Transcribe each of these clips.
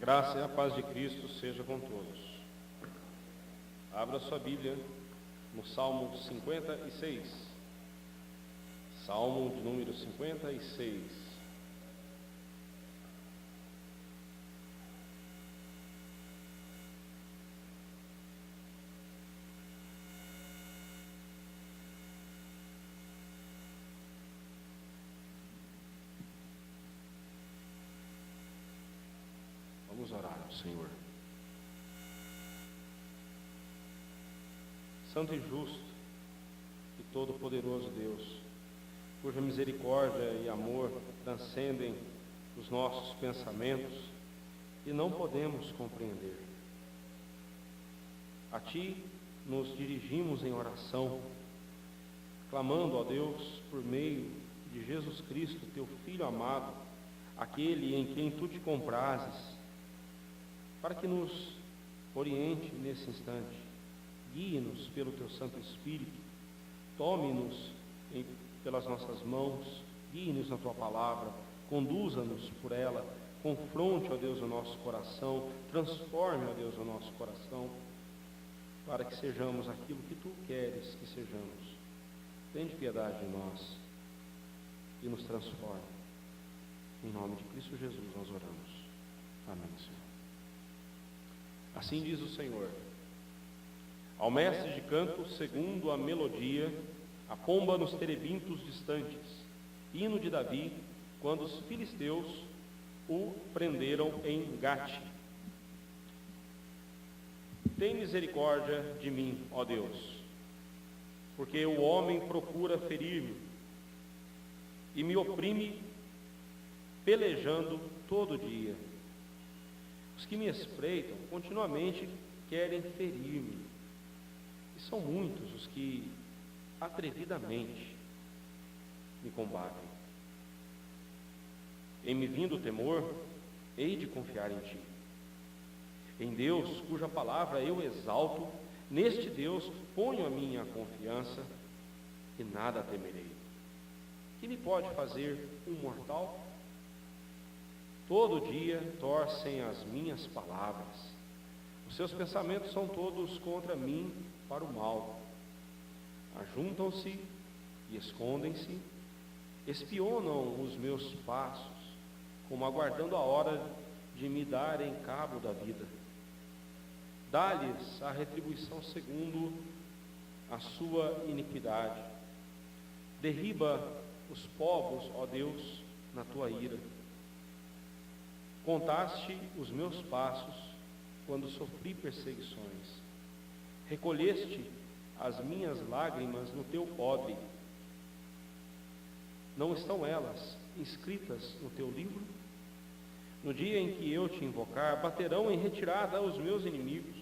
Graça e a paz de Cristo seja com todos. Abra sua Bíblia no Salmo 56. Salmo de número 56. Vamos orar ao Senhor. Santo e justo e todo-poderoso Deus, cuja misericórdia e amor transcendem os nossos pensamentos e não podemos compreender. A Ti nos dirigimos em oração, clamando a Deus por meio de Jesus Cristo, Teu Filho amado, aquele em quem Tu te comprases, para que nos oriente nesse instante, guie-nos pelo Teu Santo Espírito, tome-nos pelas nossas mãos, guie-nos na Tua palavra, conduza-nos por ela, confronte, ó Deus, o nosso coração, transforme, ó Deus, o nosso coração, para que sejamos aquilo que Tu queres que sejamos. Tende piedade de nós e nos transforme. Em nome de Cristo Jesus nós oramos. Amém, Senhor. Assim diz o Senhor: ao mestre de canto, segundo a melodia, a pomba nos terebintos distantes, hino de Davi, quando os filisteus o prenderam em Gate. Tem misericórdia de mim, ó Deus, porque o homem procura ferir-me e me oprime pelejando todo dia. Os que me espreitam continuamente querem ferir-me, e são muitos os que atrevidamente me combatem. Em me vindo o temor, hei de confiar em Ti. Em Deus, cuja palavra eu exalto, neste Deus ponho a minha confiança, e nada temerei. Que me pode fazer um mortal? Todo dia torcem as minhas palavras. Os seus pensamentos são todos contra mim para o mal. Ajuntam-se e escondem-se, espionam os meus passos, como aguardando a hora de me darem cabo da vida. Dá-lhes a retribuição segundo a sua iniquidade. Derriba os povos, ó Deus, na Tua ira. Contaste os meus passos quando sofri perseguições. Recolheste as minhas lágrimas no Teu odre. Não estão elas inscritas no Teu livro? No dia em que eu te invocar, baterão em retirada os meus inimigos.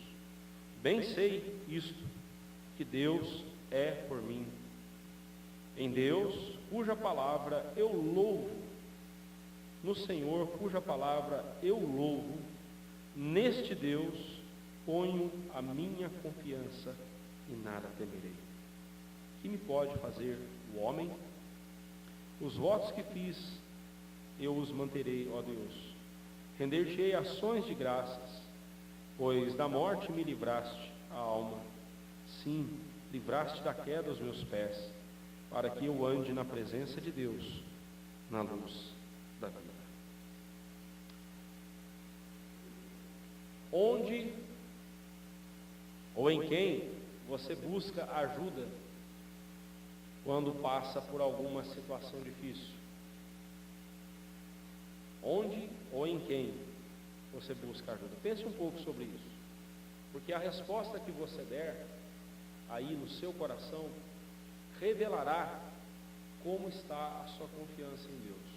Bem sei isto, que Deus é por mim. Em Deus, cuja palavra eu louvo, no Senhor, cuja palavra eu louvo, neste Deus ponho a minha confiança e nada temerei. Que me pode fazer o homem? Os votos que fiz, eu os manterei, ó Deus. Render-te-ei ações de graças, pois da morte me livraste a alma. Sim, livraste da queda os meus pés, para que eu ande na presença de Deus, na luz da vida. Onde ou em quem você busca ajuda quando passa por alguma situação difícil? Onde ou em quem você busca ajuda? Pense um pouco sobre isso, porque a resposta que você der aí no seu coração revelará como está a sua confiança em Deus.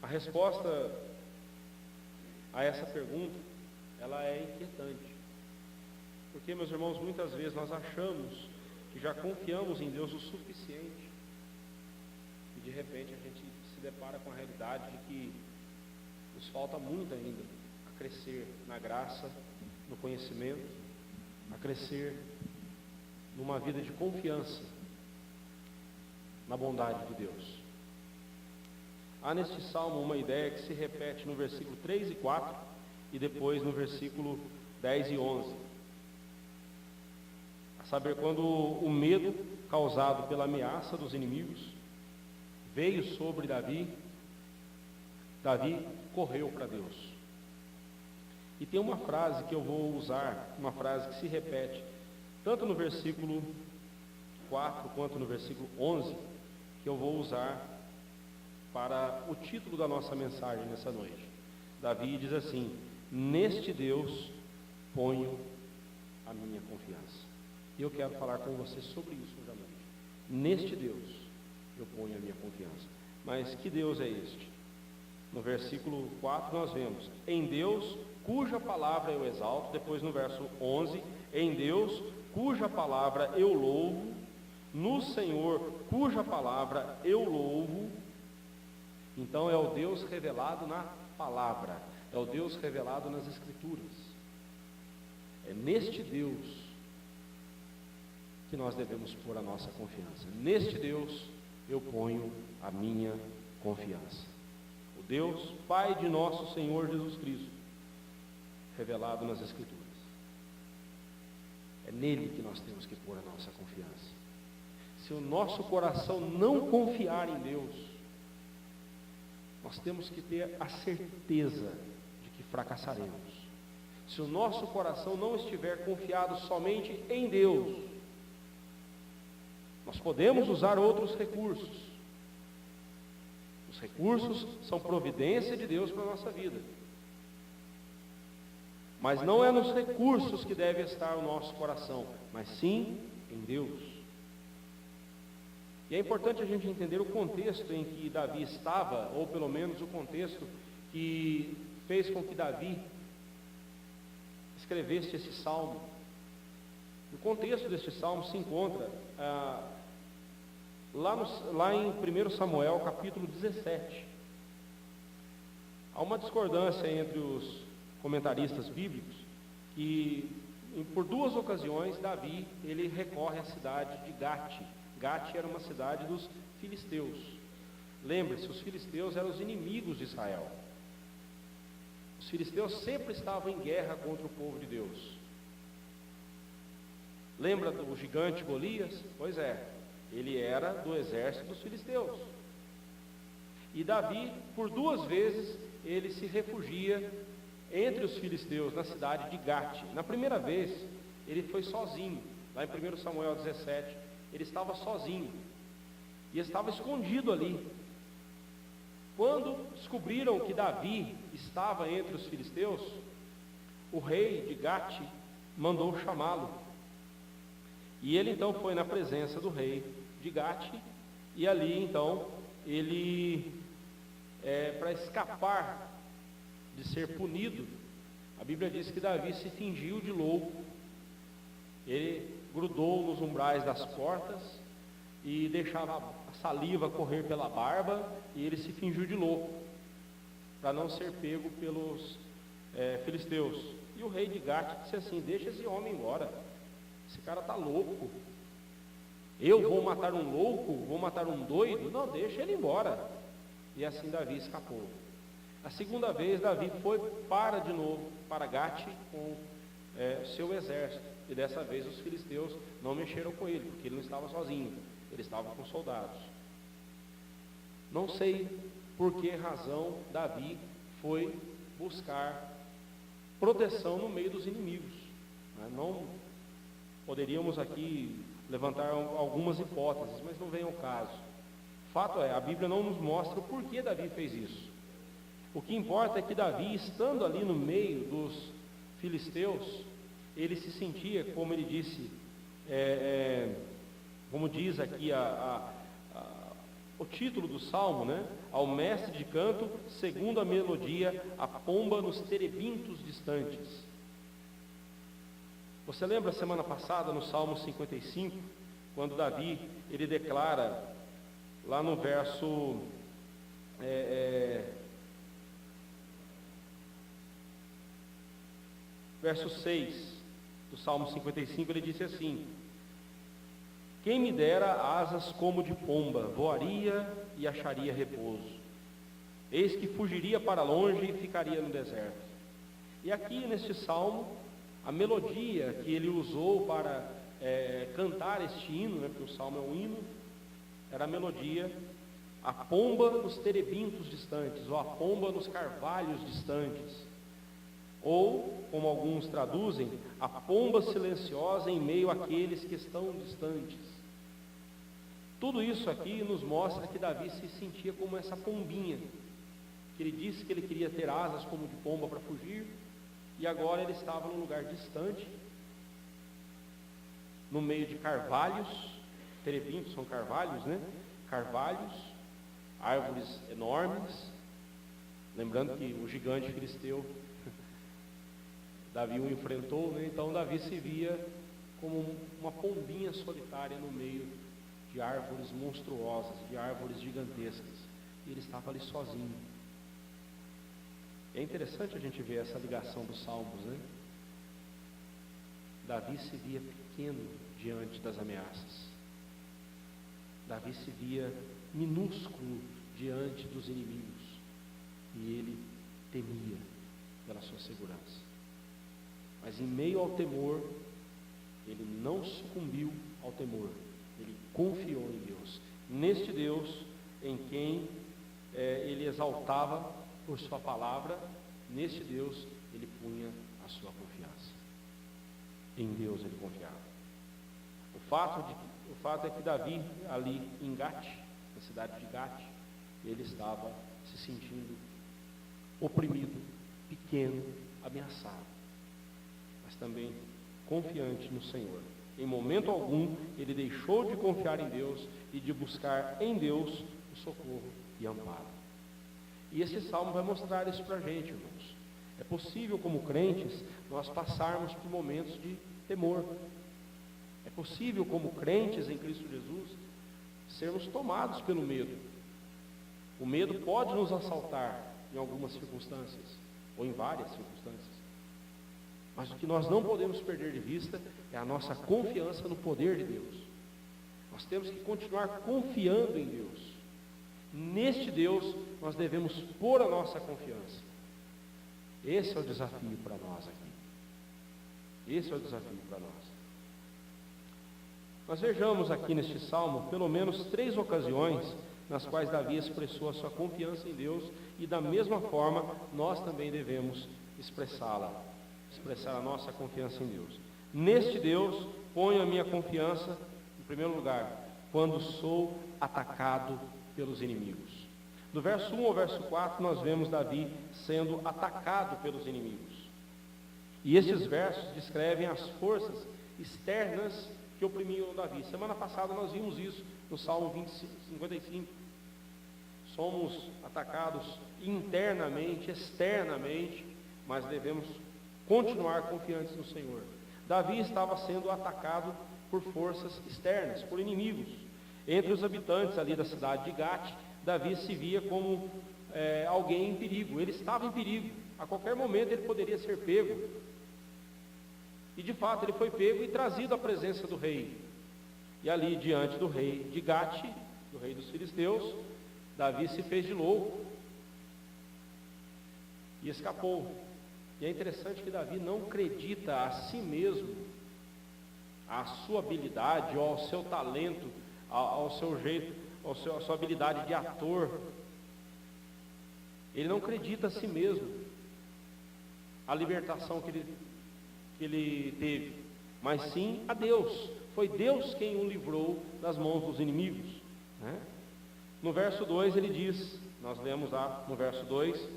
A resposta a essa pergunta, ela é inquietante. Porque, meus irmãos, muitas vezes nós achamos que já confiamos em Deus o suficiente e de repente a gente se depara com a realidade de que nos falta muito ainda a crescer na graça, no conhecimento, a crescer numa vida de confiança na bondade de Deus. Há neste salmo uma ideia que se repete no versículo 3 e 4 e depois no versículo 10 e 11. A saber, quando o medo causado pela ameaça dos inimigos veio sobre Davi, Davi correu para Deus. E tem uma frase que eu vou usar, uma frase que se repete, tanto no versículo 4 quanto no versículo 11, que eu vou usar para o título da nossa mensagem nessa noite. Davi diz assim: neste Deus ponho a minha confiança. E eu quero falar com você sobre isso hoje à noite. Neste Deus eu ponho a minha confiança. Mas que Deus é este? No versículo 4 nós vemos: em Deus cuja palavra eu exalto. Depois no verso 11: em Deus cuja palavra eu louvo, no Senhor cuja palavra eu louvo. Então é o Deus revelado na palavra, é o Deus revelado nas Escrituras. É neste Deus que nós devemos pôr a nossa confiança. Neste Deus eu ponho a minha confiança. O Deus, Pai de nosso Senhor Jesus Cristo, revelado nas Escrituras. É nele que nós temos que pôr a nossa confiança. Se o nosso coração não confiar em Deus, nós temos que ter a certeza de que fracassaremos. Se o nosso coração não estiver confiado somente em Deus, nós podemos usar outros recursos. Os recursos são providência de Deus para a nossa vida. Mas não é nos recursos que deve estar o nosso coração, mas sim em Deus. E é importante a gente entender o contexto em que Davi estava, ou pelo menos o contexto que fez com que Davi escrevesse esse salmo. O contexto deste salmo se encontra lá em 1 Samuel, capítulo 17. Há uma discordância entre os comentaristas bíblicos que, por duas ocasiões, Davi ele recorre à cidade de Gate. Gate era uma cidade dos filisteus. Lembre-se, os filisteus eram os inimigos de Israel. Os filisteus sempre estavam em guerra contra o povo de Deus. Lembra do gigante Golias? Pois é, ele era do exército dos filisteus. E Davi, por duas vezes, ele se refugia entre os filisteus, na cidade de Gate. Na primeira vez, ele foi sozinho, lá em 1 Samuel 17, ele estava sozinho, e estava escondido ali. Quando descobriram que Davi estava entre os filisteus, o rei de Gate mandou chamá-lo. E ele então foi na presença do rei de Gate, e ali então, ele, para escapar de ser punido, a Bíblia diz que Davi se fingiu de louco. Ele grudou nos umbrais das portas e deixava a saliva correr pela barba, e ele se fingiu de louco, para não ser pego pelos filisteus. E o rei de Gate disse assim: deixa esse homem embora, esse cara está louco. Eu vou matar um louco? Vou matar um doido? Não, deixa ele embora. E assim Davi escapou. A segunda vez Davi foi de novo para Gate com seu exército, e dessa vez os filisteus não mexeram com ele, porque ele não estava sozinho, ele estava com soldados. Não sei por que razão Davi foi buscar proteção no meio dos inimigos. Não poderíamos aqui levantar algumas hipóteses, mas não vem ao caso. Fato é, a Bíblia não nos mostra o porquê Davi fez isso. O que importa é que Davi, estando ali no meio dos filisteus, ele se sentia, como ele disse, como diz aqui o título do salmo, né? Ao mestre de canto, segundo a melodia, a pomba nos terebintos distantes. Você lembra semana passada no Salmo 55, quando Davi, ele declara, lá no verso verso 6 do Salmo 55, ele disse assim: quem me dera asas como de pomba, voaria e acharia repouso. Eis que fugiria para longe e ficaria no deserto. E aqui neste salmo, a melodia que ele usou para cantar este hino, né, porque o salmo é um hino, era a melodia: a pomba nos terebintos distantes, ou a pomba nos carvalhos distantes, ou, como alguns traduzem, a pomba silenciosa em meio àqueles que estão distantes. Tudo isso aqui nos mostra que Davi se sentia como essa pombinha, que ele disse que ele queria ter asas como de pomba para fugir, e agora ele estava num lugar distante, no meio de carvalhos. Terebintos são carvalhos, né? Carvalhos, árvores enormes. Lembrando que o gigante filisteu, Davi o enfrentou, né? Então Davi se via como uma pombinha solitária no meio de árvores monstruosas, de árvores gigantescas, e ele estava ali sozinho. É interessante a gente ver essa ligação dos salmos, né? Davi se via pequeno diante das ameaças. Davi se via minúsculo diante dos inimigos, e ele temia pela sua segurança. Mas em meio ao temor, ele não sucumbiu ao temor, ele confiou em Deus, neste Deus em quem ele exaltava por sua palavra. Neste Deus ele punha a sua confiança. Em Deus ele confiava. O fato é que Davi, ali em Gate, na cidade de Gate, ele estava se sentindo oprimido, pequeno, ameaçado, mas também confiante no Senhor. Em momento algum ele deixou de confiar em Deus e de buscar em Deus o socorro e amparo. E esse salmo vai mostrar isso para a gente, irmãos. É possível, como crentes, nós passarmos por momentos de temor. É possível, como crentes em Cristo Jesus, sermos tomados pelo medo. O medo pode nos assaltar em algumas circunstâncias, ou em várias circunstâncias. Mas o que nós não podemos perder de vista é a nossa confiança no poder de Deus. Nós temos que continuar confiando em Deus. Neste Deus nós devemos pôr a nossa confiança. Esse é o desafio para nós aqui. Esse é o desafio para nós. Nós vejamos aqui neste salmo pelo menos 3 ocasiões nas quais Davi expressou a sua confiança em Deus, e da mesma forma nós também devemos expressar a nossa confiança em Deus. Neste Deus ponho a minha confiança, em primeiro lugar, quando sou atacado pelos inimigos. Do verso 1 ao verso 4 nós vemos Davi sendo atacado pelos inimigos. E estes versos descrevem as forças externas que oprimiam Davi. Semana passada nós vimos isso no Salmo 55. Somos atacados internamente, externamente, mas devemos continuar confiantes no Senhor. Davi estava sendo atacado por forças externas, por inimigos. Entre os habitantes ali da cidade de Gate, Davi se via como alguém em perigo. Ele estava em perigo. A qualquer momento ele poderia ser pego. E de fato ele foi pego e trazido à presença do rei. E ali diante do rei de Gate, do rei dos filisteus, Davi se fez de louco e escapou. E é interessante que Davi não acredita a si mesmo, à sua habilidade, ou ao seu talento, ao seu jeito, à sua habilidade de ator. Ele não acredita a si mesmo, a libertação que ele teve, mas sim a Deus. Foi Deus quem o livrou das mãos dos inimigos, né? No verso 2 ele diz, nós lemos lá no verso 2,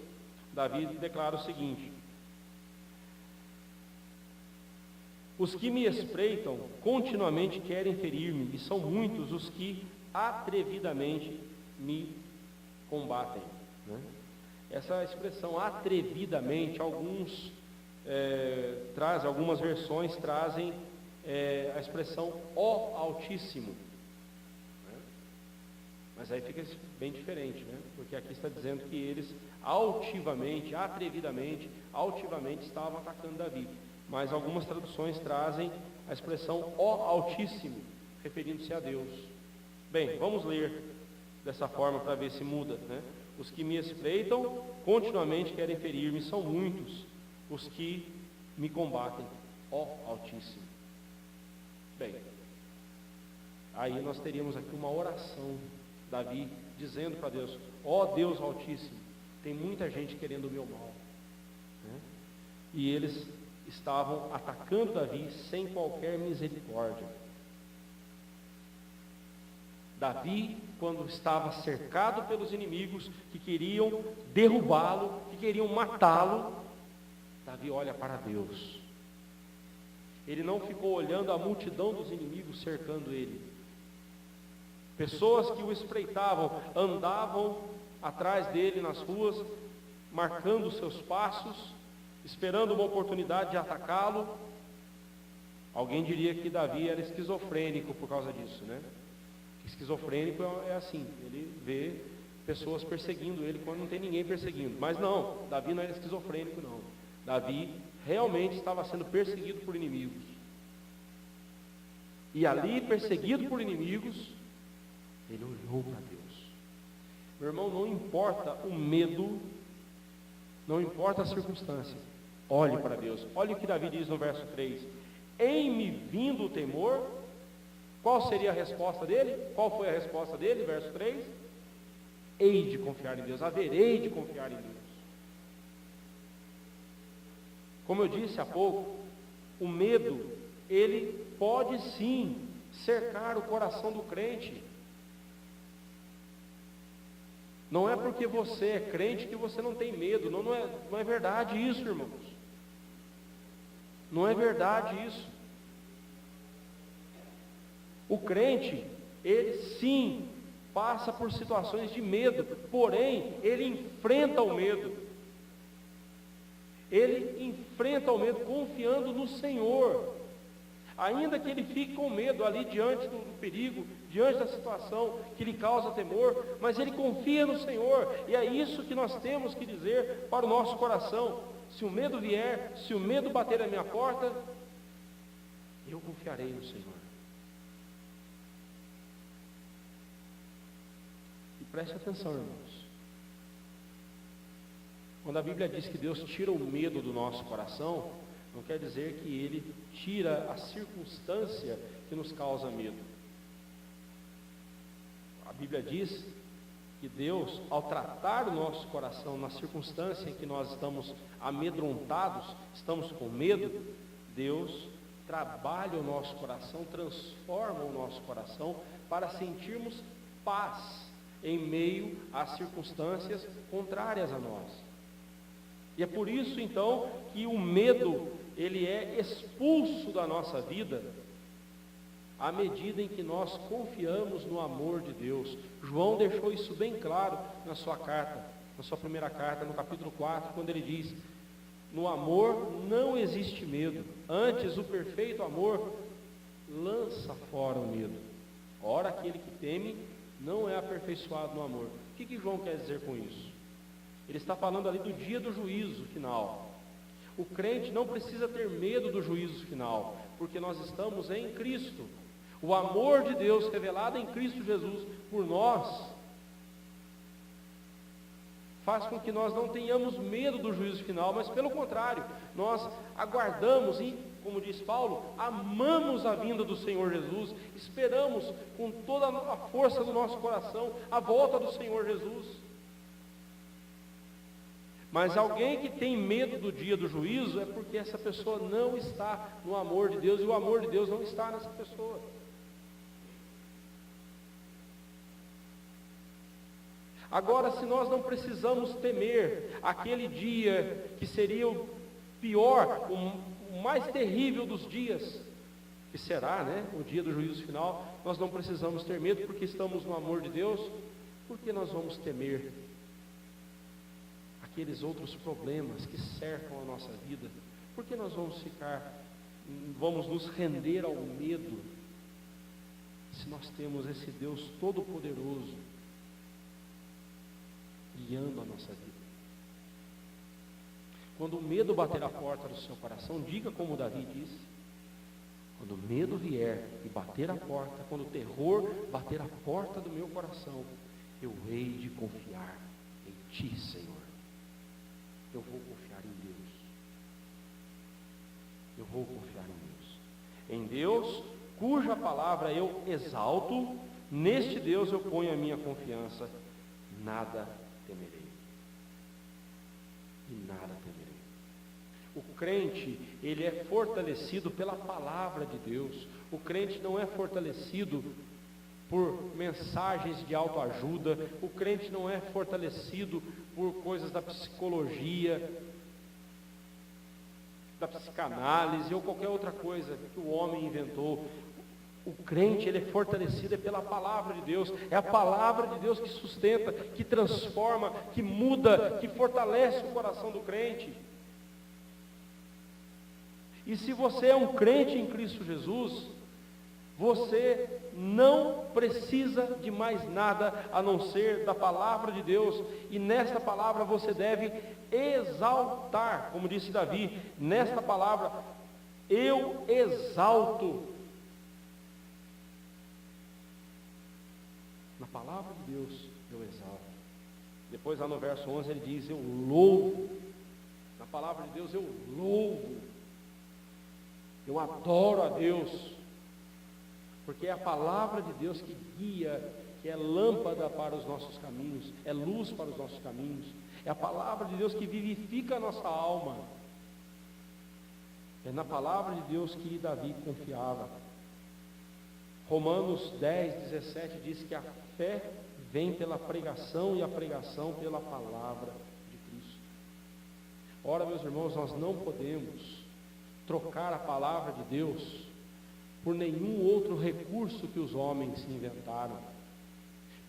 Davi declara o seguinte: os que me espreitam continuamente querem ferir-me, e são muitos os que atrevidamente me combatem, né? Essa expressão atrevidamente, algumas versões trazem a expressão ó Altíssimo, né? Mas aí fica bem diferente, né? Porque aqui está dizendo que eles altivamente, atrevidamente estavam atacando Davi. Mas algumas traduções trazem a expressão ó Altíssimo, referindo-se a Deus. Bem, vamos ler dessa forma para ver se muda, né? Os que me espreitam continuamente querem ferir-me, são muitos os que me combatem, ó Altíssimo. Bem, aí nós teríamos aqui uma oração, Davi dizendo para Deus: ó Deus Altíssimo, tem muita gente querendo o meu mal, né? E eles estavam atacando Davi sem qualquer misericórdia. Davi, quando estava cercado pelos inimigos que queriam derrubá-lo, que queriam matá-lo, Davi olha para Deus. Ele não ficou olhando a multidão dos inimigos cercando ele. Pessoas que o espreitavam, andavam atrás dele nas ruas, marcando seus passos, esperando uma oportunidade de atacá-lo. Alguém diria que Davi era esquizofrênico por causa disso, né? Esquizofrênico é assim, ele vê pessoas perseguindo ele quando não tem ninguém perseguindo. Mas não, Davi não era esquizofrênico não. Davi realmente estava sendo perseguido por inimigos. E ali, perseguido por inimigos, ele olhou para Deus. Meu irmão, não importa o medo, não importa a circunstância, olhe para Deus. Olha o que Davi diz no verso 3: em me vindo o temor. Qual seria a resposta dele? Qual foi a resposta dele? Verso 3: hei de confiar em Deus, haverei de confiar em Deus. Como eu disse há pouco, o medo, ele pode sim cercar o coração do crente. Não é porque você é crente que você não tem medo. Não é verdade isso, irmãos. Não é verdade isso. O crente, ele sim passa por situações de medo, porém, ele enfrenta o medo. Ele enfrenta o medo confiando no Senhor. Ainda que ele fique com medo ali diante do perigo, diante da situação que lhe causa temor, mas ele confia no Senhor. E é isso que nós temos que dizer para o nosso coração: se o medo vier, se o medo bater na minha porta, eu confiarei no Senhor. Preste atenção, irmãos. Quando a Bíblia diz que Deus tira o medo do nosso coração, não quer dizer que Ele tira a circunstância que nos causa medo. A Bíblia diz que Deus, ao tratar o nosso coração na circunstância em que nós estamos amedrontados, estamos com medo, Deus trabalha o nosso coração, transforma o nosso coração para sentirmos paz em meio às circunstâncias contrárias a nós. E é por isso então que o medo, ele é expulso da nossa vida à medida em que nós confiamos no amor de Deus. João deixou isso bem claro na sua carta, na sua primeira carta, no capítulo 4, quando ele diz: no amor não existe medo, antes o perfeito amor lança fora o medo. Ora, aquele que teme não é aperfeiçoado no amor. O que João quer dizer com isso? Ele está falando ali do dia do juízo final. O crente não precisa ter medo do juízo final, porque nós estamos em Cristo. O amor de Deus revelado em Cristo Jesus por nós faz com que nós não tenhamos medo do juízo final, mas pelo contrário, nós aguardamos e, como diz Paulo, amamos a vinda do Senhor Jesus, esperamos com toda a força do nosso coração a volta do Senhor Jesus. Mas alguém que tem medo do dia do juízo é porque essa pessoa não está no amor de Deus, e o amor de Deus não está nessa pessoa. Agora, se nós não precisamos temer aquele dia que seria o pior, o mais terrível dos dias, que será, né, o dia do juízo final, nós não precisamos ter medo porque estamos no amor de Deus. Por que nós vamos temer aqueles outros problemas que cercam a nossa vida? Por que nós vamos nos render ao medo, se nós temos esse Deus todo-poderoso guiando a nossa vida? Quando o medo bater a porta do seu coração, diga como Davi disse: quando o medo vier e bater a porta, quando o terror bater a porta do meu coração, eu hei de confiar em Ti, Senhor. Eu vou confiar em Deus. Eu vou confiar em Deus. Em Deus, cuja palavra eu exalto, neste Deus eu ponho a minha confiança. Nada temerei. E nada temerei. O crente, ele é fortalecido pela palavra de Deus. O crente não é fortalecido por mensagens de autoajuda. O crente não é fortalecido por coisas da psicologia, da psicanálise ou qualquer outra coisa que o homem inventou. O crente, ele é fortalecido pela palavra de Deus. É a palavra de Deus que sustenta, que transforma, que muda, que fortalece o coração do crente. E se você é um crente em Cristo Jesus, você não precisa de mais nada a não ser da palavra de Deus. E nesta palavra você deve exaltar, como disse Davi, nesta palavra eu exalto. Na palavra de Deus eu exalto. Depois lá no verso 11 ele diz, eu louvo. Na palavra de Deus eu louvo. Eu adoro a Deus, porque é a palavra de Deus que guia, que é lâmpada para os nossos caminhos, é luz para os nossos caminhos, é a palavra de Deus que vivifica a nossa alma. É na palavra de Deus que Davi confiava. Romanos 10, 17 diz que a fé vem pela pregação e a pregação pela palavra de Cristo. Ora, meus irmãos, nós não podemos trocar a palavra de Deus por nenhum outro recurso que os homens inventaram.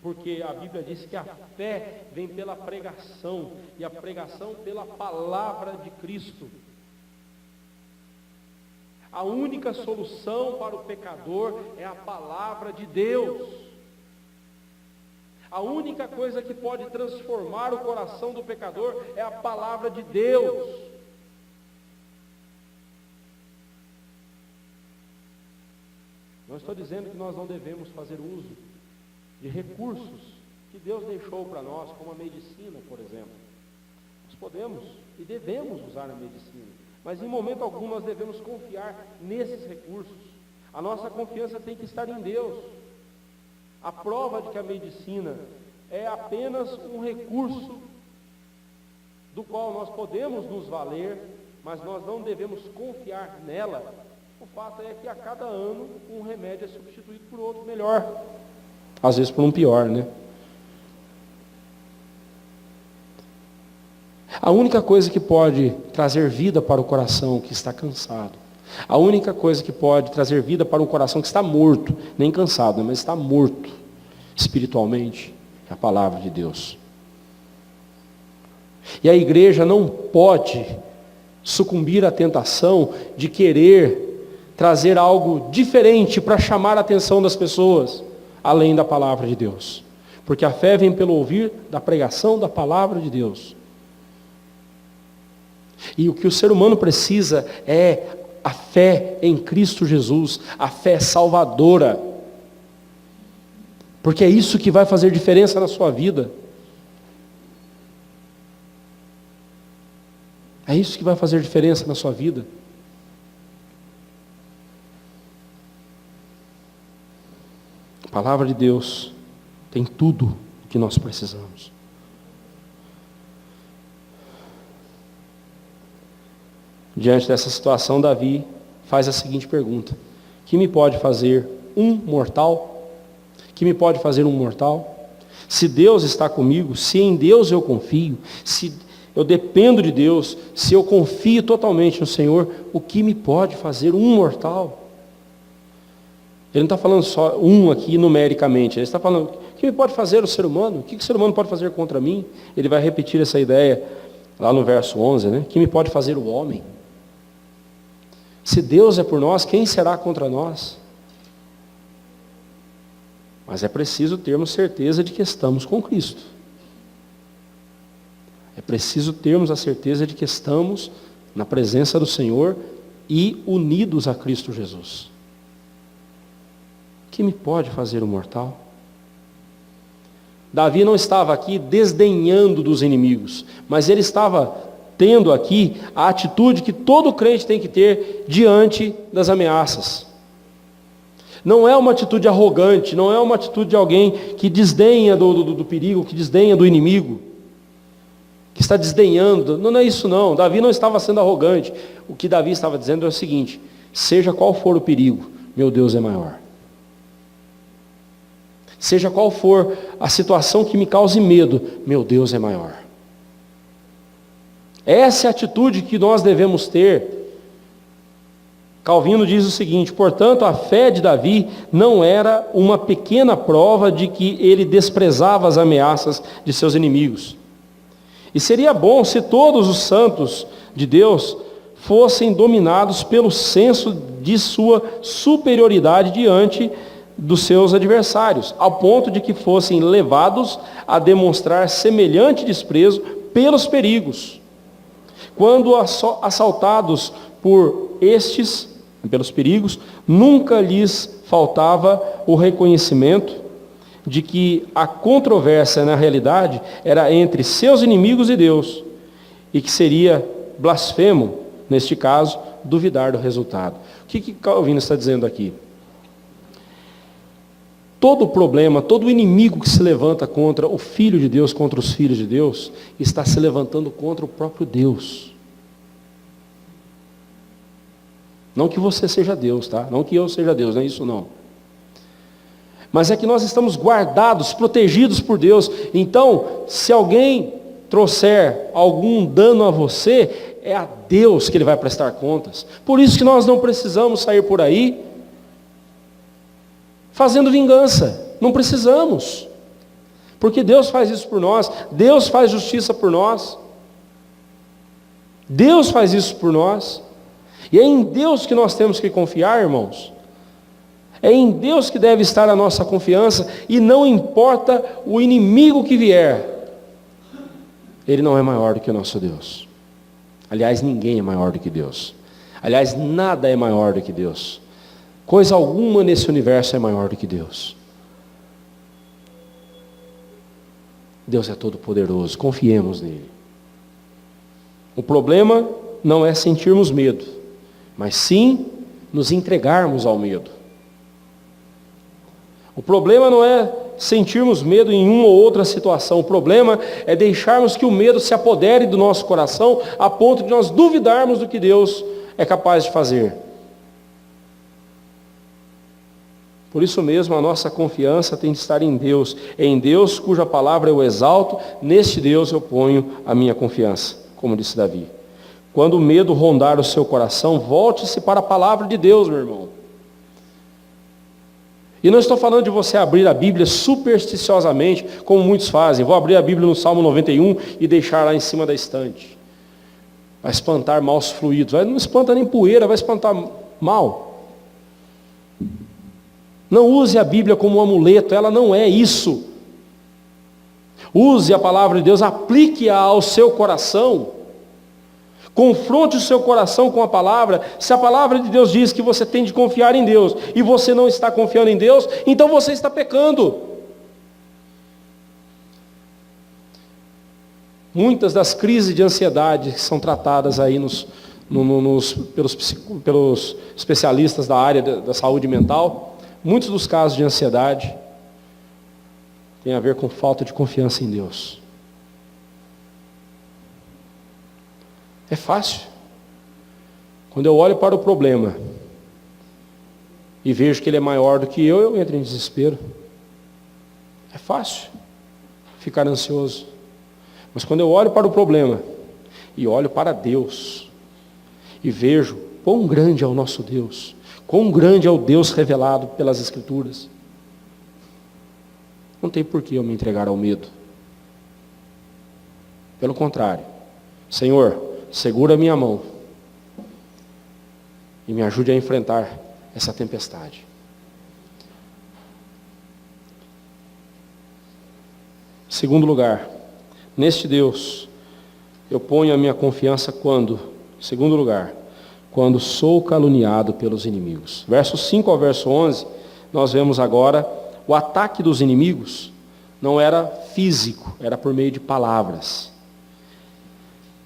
Porque a Bíblia diz que a fé vem pela pregação, e a pregação pela palavra de Cristo. A única solução para o pecador é a palavra de Deus. A única coisa que pode transformar o coração do pecador é a palavra de Deus. Não estou dizendo que nós não devemos fazer uso de recursos que Deus deixou para nós, como a medicina, por exemplo. Nós podemos e devemos usar a medicina, mas em momento algum nós devemos confiar nesses recursos. A nossa confiança tem que estar em Deus. A prova de que a medicina é apenas um recurso do qual nós podemos nos valer, mas nós não devemos confiar nela. O fato é que a cada ano um remédio é substituído por outro melhor, às vezes por um pior, né? A única coisa que pode trazer vida para o coração que está cansado, a única coisa que pode trazer vida para um coração que está morto, nem cansado, mas está morto espiritualmente, é a palavra de Deus. E a igreja não pode sucumbir à tentação de querer trazer algo diferente para chamar a atenção das pessoas, além da palavra de Deus. Porque a fé vem pelo ouvir da pregação da palavra de Deus. E o que o ser humano precisa é a fé em Cristo Jesus, a fé salvadora. Porque é isso que vai fazer diferença na sua vida. É isso que vai fazer diferença na sua vida. A palavra de Deus tem tudo o que nós precisamos. Diante dessa situação, Davi faz a seguinte pergunta: que me pode fazer um mortal? Que me pode fazer um mortal? Se Deus está comigo, se em Deus eu confio, se eu dependo de Deus, se eu confio totalmente no Senhor, o que me pode fazer um mortal? Ele não está falando só um aqui numericamente, ele está falando, o que me pode fazer o ser humano? O que o ser humano pode fazer contra mim? Ele vai repetir essa ideia lá no verso 11, né? O que me pode fazer o homem? Se Deus é por nós, quem será contra nós? Mas é preciso termos certeza de que estamos com Cristo. É preciso termos a certeza de que estamos na presença do Senhor e unidos a Cristo Jesus. O que me pode fazer o mortal? Davi não estava aqui desdenhando dos inimigos, mas ele estava tendo aqui a atitude que todo crente tem que ter diante das ameaças. Não é uma atitude arrogante, não é uma atitude de alguém que desdenha do perigo, que desdenha do inimigo, que está desdenhando. Não é isso não, Davi não estava sendo arrogante. O que Davi estava dizendo é o seguinte: seja qual for o perigo, meu Deus é maior. Seja qual for a situação que me cause medo, meu Deus é maior. Essa é a atitude que nós devemos ter. Calvino diz o seguinte: portanto, a fé de Davi não era uma pequena prova de que ele desprezava as ameaças de seus inimigos. E seria bom se todos os santos de Deus fossem dominados pelo senso de sua superioridade diante dos seus adversários, ao ponto de que fossem levados a demonstrar semelhante desprezo pelos perigos. Quando assaltados pelos perigos, nunca lhes faltava o reconhecimento de que a controvérsia, na realidade, era entre seus inimigos e Deus, e que seria blasfemo, neste caso, duvidar do resultado. O que Calvino está dizendo aqui? Todo problema, todo inimigo que se levanta contra o Filho de Deus, contra os filhos de Deus, está se levantando contra o próprio Deus. Não que você seja Deus, tá? Não que eu seja Deus, não é isso não. Mas é que nós estamos guardados, protegidos por Deus. Então, se alguém trouxer algum dano a você, é a Deus que ele vai prestar contas. Por isso que nós não precisamos sair por aí fazendo vingança. Não precisamos. Porque Deus faz isso por nós. Deus faz justiça por nós. Deus faz isso por nós. E é em Deus que nós temos que confiar, irmãos. É em Deus que deve estar a nossa confiança, e não importa o inimigo que vier, ele não é maior do que o nosso Deus. Aliás, ninguém é maior do que Deus. Aliás, nada é maior do que Deus. Coisa alguma nesse universo é maior do que Deus. Deus é todo poderoso, confiemos nele. O problema não é sentirmos medo, mas sim nos entregarmos ao medo. O problema não é sentirmos medo em uma ou outra situação. O problema é deixarmos que o medo se apodere do nosso coração a ponto de nós duvidarmos do que Deus é capaz de fazer. Por isso mesmo, a nossa confiança tem de estar em Deus cuja palavra eu exalto, neste Deus eu ponho a minha confiança, como disse Davi. Quando o medo rondar o seu coração, volte-se para a palavra de Deus, meu irmão. E não estou falando de você abrir a Bíblia supersticiosamente, como muitos fazem. Vou abrir a Bíblia no Salmo 91 e deixar lá em cima da estante. Vai espantar maus fluidos. Não espanta nem poeira, vai espantar mal. Não use a Bíblia como um amuleto, ela não é isso. Use a palavra de Deus, aplique-a ao seu coração. Confronte o seu coração com a palavra. Se a palavra de Deus diz que você tem de confiar em Deus e você não está confiando em Deus, então você está pecando. Muitas das crises de ansiedade que são tratadas aí pelos especialistas da área da saúde mental, muitos dos casos de ansiedade têm a ver com falta de confiança em Deus. É fácil. Quando eu olho para o problema e vejo que ele é maior do que eu entro em desespero. É fácil ficar ansioso. Mas quando eu olho para o problema e olho para Deus e vejo quão grande é o nosso Deus, quão grande é o Deus revelado pelas Escrituras, não tem por que eu me entregar ao medo. Pelo contrário, Senhor, segura a minha mão e me ajude a enfrentar essa tempestade. Segundo lugar, neste Deus eu ponho a minha confiança segundo lugar, quando sou caluniado pelos inimigos. Versos 5 ao verso 11, nós vemos agora o ataque dos inimigos não era físico, era por meio de palavras.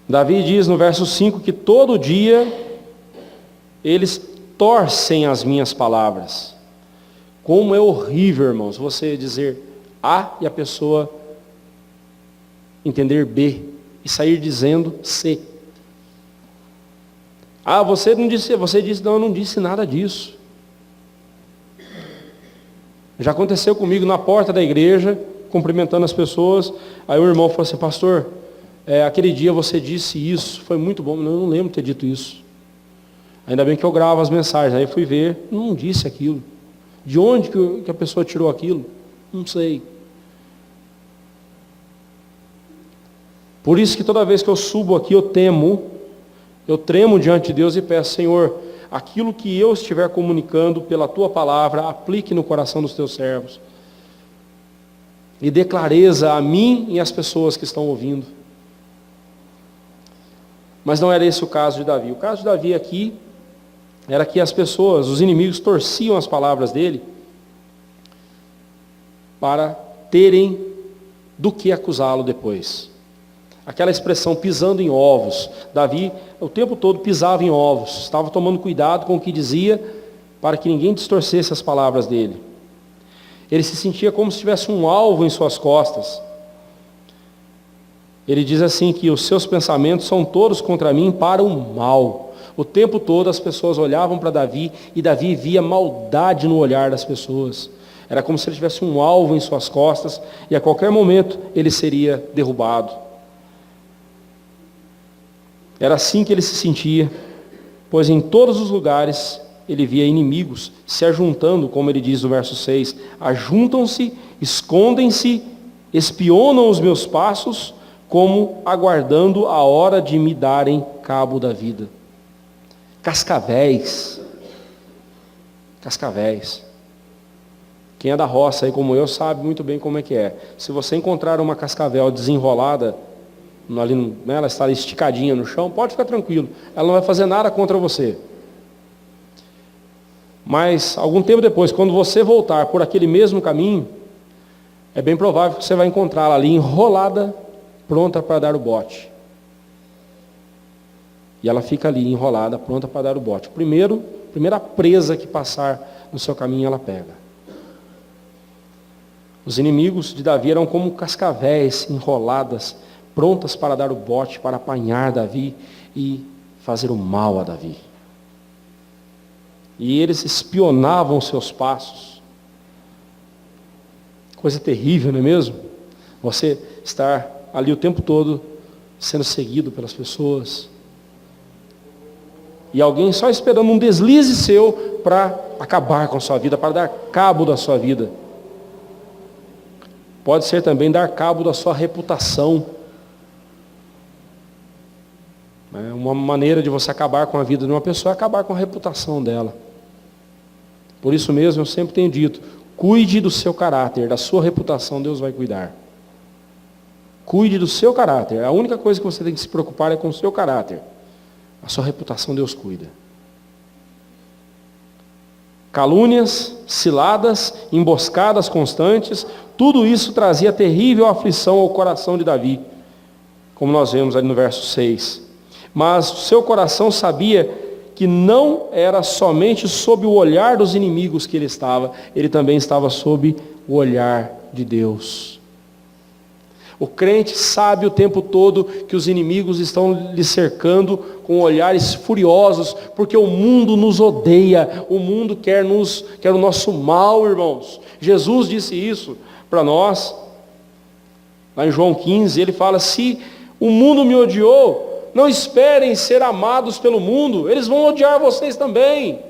Davi diz no verso 5 que todo dia eles torcem as minhas palavras. Como é horrível, irmãos, você dizer A e a pessoa entender B e sair dizendo C. Ah, você disse, não, eu não disse nada disso. Já aconteceu comigo na porta da igreja, cumprimentando as pessoas, aí o irmão falou assim, pastor, aquele dia você disse isso, foi muito bom, eu não lembro de ter dito isso. Ainda bem que eu gravo as mensagens, aí eu fui ver, não disse aquilo. De onde que a pessoa tirou aquilo? Não sei. Por isso que toda vez que eu subo aqui, eu tremo diante de Deus e peço, Senhor, aquilo que eu estiver comunicando pela Tua palavra, aplique no coração dos Teus servos. E dê clareza a mim e às pessoas que estão ouvindo. Mas não era esse o caso de Davi. O caso de Davi aqui era que as pessoas, os inimigos, torciam as palavras dele para terem do que acusá-lo depois. Aquela expressão pisando em ovos. Davi, o tempo todo, pisava em ovos. Estava tomando cuidado com o que dizia para que ninguém distorcesse as palavras dele. Ele se sentia como se tivesse um alvo em suas costas. Ele diz assim que os seus pensamentos são todos contra mim para o mal. O tempo todo as pessoas olhavam para Davi e Davi via maldade no olhar das pessoas. Era como se ele tivesse um alvo em suas costas e a qualquer momento ele seria derrubado. Era assim que ele se sentia, pois em todos os lugares ele via inimigos se ajuntando, como ele diz no verso 6, ajuntam-se, escondem-se, espionam os meus passos, como aguardando a hora de me darem cabo da vida. Cascavéis. Quem é da roça aí como eu sabe muito bem como é que é. Se você encontrar uma cascavel desenrolada, ela está esticadinha no chão, pode ficar tranquilo, ela não vai fazer nada contra você. Mas algum tempo depois, quando você voltar por aquele mesmo caminho, é bem provável que você vai encontrá-la ali enrolada, pronta para dar o bote. E ela fica ali enrolada, pronta para dar o bote. Primeira presa que passar no seu caminho, ela pega. Os inimigos de Davi eram como cascavéis enroladas, prontas para dar o bote, para apanhar Davi e fazer o mal a Davi. E eles espionavam os seus passos. Coisa terrível, não é mesmo? Você estar ali o tempo todo sendo seguido pelas pessoas. E alguém só esperando um deslize seu para acabar com a sua vida, para dar cabo da sua vida. Pode ser também dar cabo da sua reputação. Uma maneira de você acabar com a vida de uma pessoa é acabar com a reputação dela. Por isso mesmo eu sempre tenho dito, cuide do seu caráter, da sua reputação Deus vai cuidar. Cuide do seu caráter. A única coisa que você tem que se preocupar é com o seu caráter. A sua reputação Deus cuida. Calúnias, ciladas, emboscadas constantes, tudo isso trazia terrível aflição ao coração de Davi, como nós vemos ali no verso 6. Mas o seu coração sabia que não era somente sob o olhar dos inimigos que ele estava, ele também estava sob o olhar de Deus. O crente sabe o tempo todo que os inimigos estão lhe cercando com olhares furiosos, porque o mundo nos odeia, o mundo quer o nosso mal, irmãos. Jesus disse isso para nós, lá em João 15, ele fala, se o mundo me odiou, não esperem ser amados pelo mundo, eles vão odiar vocês também.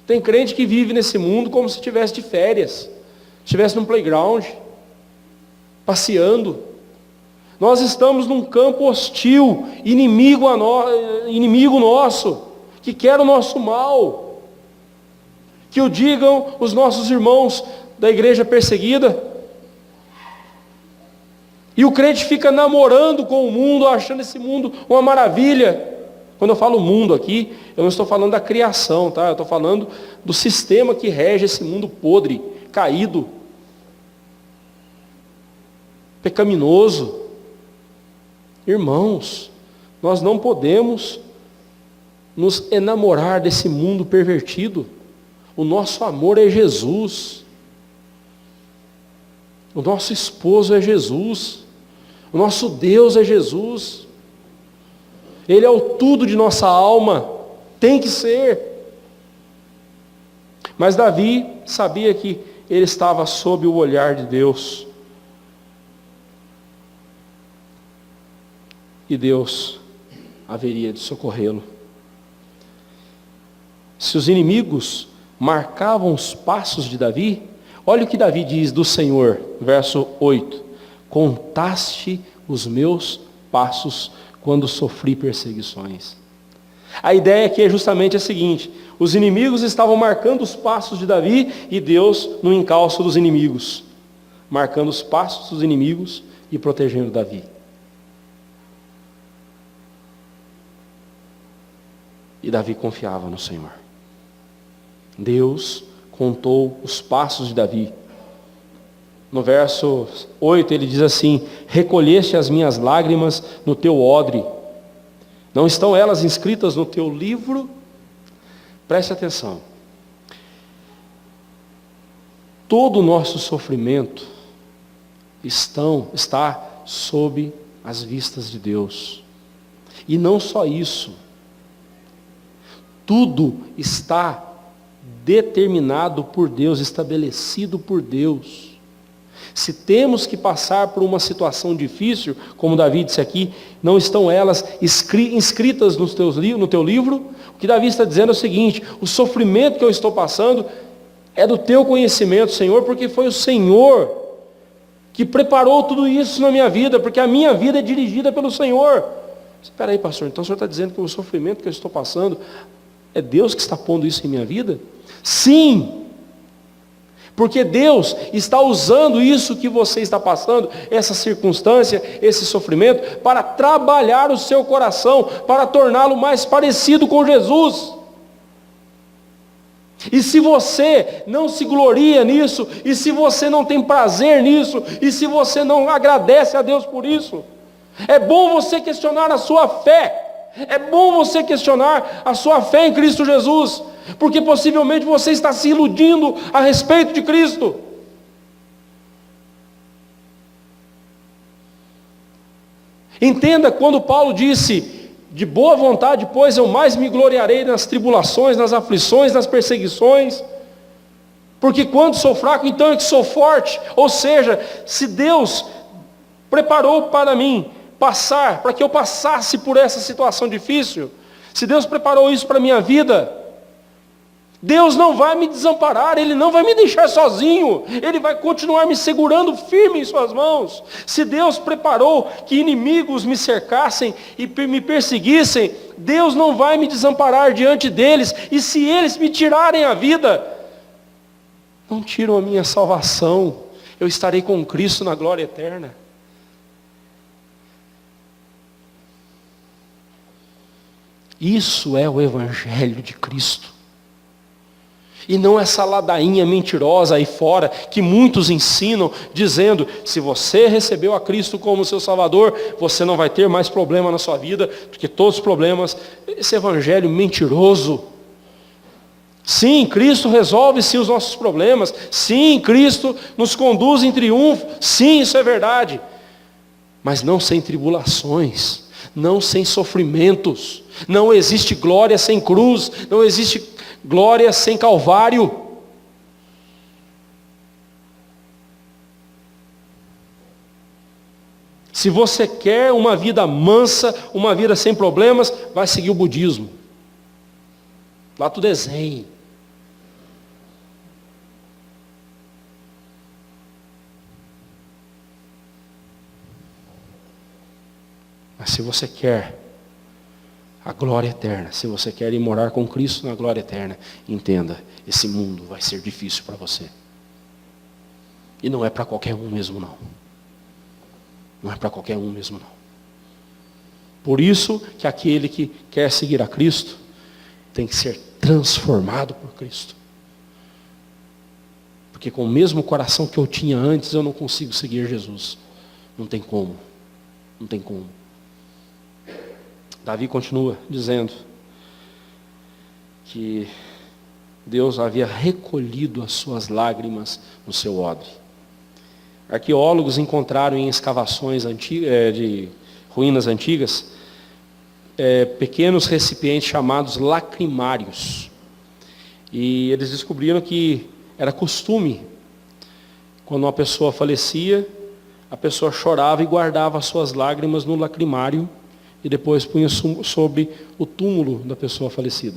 Tem crente que vive nesse mundo como se estivesse de férias, estivesse num playground, passeando. Nós estamos num campo hostil, inimigo nosso, que quer o nosso mal. Que o digam os nossos irmãos da igreja perseguida. E o crente fica namorando com o mundo, achando esse mundo uma maravilha. Quando eu falo mundo aqui, eu não estou falando da criação, tá? Eu estou falando do sistema que rege esse mundo podre, caído. pecaminoso. Irmãos, nós não podemos nos enamorar desse mundo pervertido. O nosso amor é Jesus. O nosso esposo é Jesus. O nosso Deus é Jesus. Ele é o tudo de nossa alma. Tem que ser. Mas Davi sabia que ele estava sob o olhar de Deus. E Deus haveria de socorrê-lo. Se os inimigos marcavam os passos de Davi, olha o que Davi diz do Senhor, verso 8: contaste os meus passos quando sofri perseguições. A ideia aqui é justamente a seguinte: os inimigos estavam marcando os passos de Davi e Deus no encalço dos inimigos, marcando os passos dos inimigos e protegendo Davi. E Davi confiava no Senhor. Deus contou os passos de Davi. No verso 8 ele diz assim: recolheste as minhas lágrimas no teu odre, não estão elas inscritas no teu livro? Preste atenção. Todo o nosso sofrimento está sob as vistas de Deus. E não só isso, tudo está determinado por Deus, estabelecido por Deus. Se temos que passar por uma situação difícil, como Davi disse aqui, não estão elas inscritas no teu livro? O que Davi está dizendo é o seguinte: o sofrimento que eu estou passando é do teu conhecimento, Senhor, porque foi o Senhor que preparou tudo isso na minha vida, porque a minha vida é dirigida pelo Senhor. Espera aí, pastor, então o senhor está dizendo que o sofrimento que eu estou passando é Deus que está pondo isso em minha vida? Sim, porque Deus está usando isso que você está passando, essa circunstância, esse sofrimento, para trabalhar o seu coração, para torná-lo mais parecido com Jesus. E se você não se gloria nisso, e se você não tem prazer nisso, e se você não agradece a Deus por isso, é bom você questionar a sua fé. É bom você questionar a sua fé em Cristo Jesus, porque possivelmente você está se iludindo a respeito de Cristo. Entenda quando Paulo disse: de boa vontade, pois eu mais me gloriarei nas tribulações, nas aflições, nas perseguições, porque quando sou fraco, então é que sou forte. Ou seja, se Deus preparou para mim para que eu passasse por essa situação difícil, se Deus preparou isso para a minha vida, Deus não vai me desamparar, Ele não vai me deixar sozinho, Ele vai continuar me segurando firme em suas mãos. Se Deus preparou que inimigos me cercassem e me perseguissem, Deus não vai me desamparar diante deles, e se eles me tirarem a vida, não tiram a minha salvação, eu estarei com Cristo na glória eterna. Isso é o Evangelho de Cristo. E não essa ladainha mentirosa aí fora, que muitos ensinam, dizendo: se você recebeu a Cristo como seu Salvador, você não vai ter mais problema na sua vida, porque todos os problemas, esse evangelho mentiroso. Sim, Cristo resolve sim os nossos problemas, sim, Cristo nos conduz em triunfo, sim, isso é verdade, mas não sem tribulações, não sem sofrimentos. Não existe glória sem cruz, não existe glória sem Calvário. Se você quer uma vida mansa, uma vida sem problemas, vai seguir o budismo. Lá tudo é zen. Mas se você quer a glória eterna, se você quer ir morar com Cristo na glória eterna, entenda, esse mundo vai ser difícil para você. E não é para qualquer um mesmo não. Não é para qualquer um mesmo não. Por isso que aquele que quer seguir a Cristo, tem que ser transformado por Cristo. Porque com o mesmo coração que eu tinha antes, eu não consigo seguir Jesus. Não tem como. Não tem como. Davi continua dizendo que Deus havia recolhido as suas lágrimas no seu odre. Arqueólogos encontraram em escavações de ruínas antigas pequenos recipientes chamados lacrimários. E eles descobriram que era costume, quando uma pessoa falecia, a pessoa chorava e guardava as suas lágrimas no lacrimário e depois punha sobre o túmulo da pessoa falecida.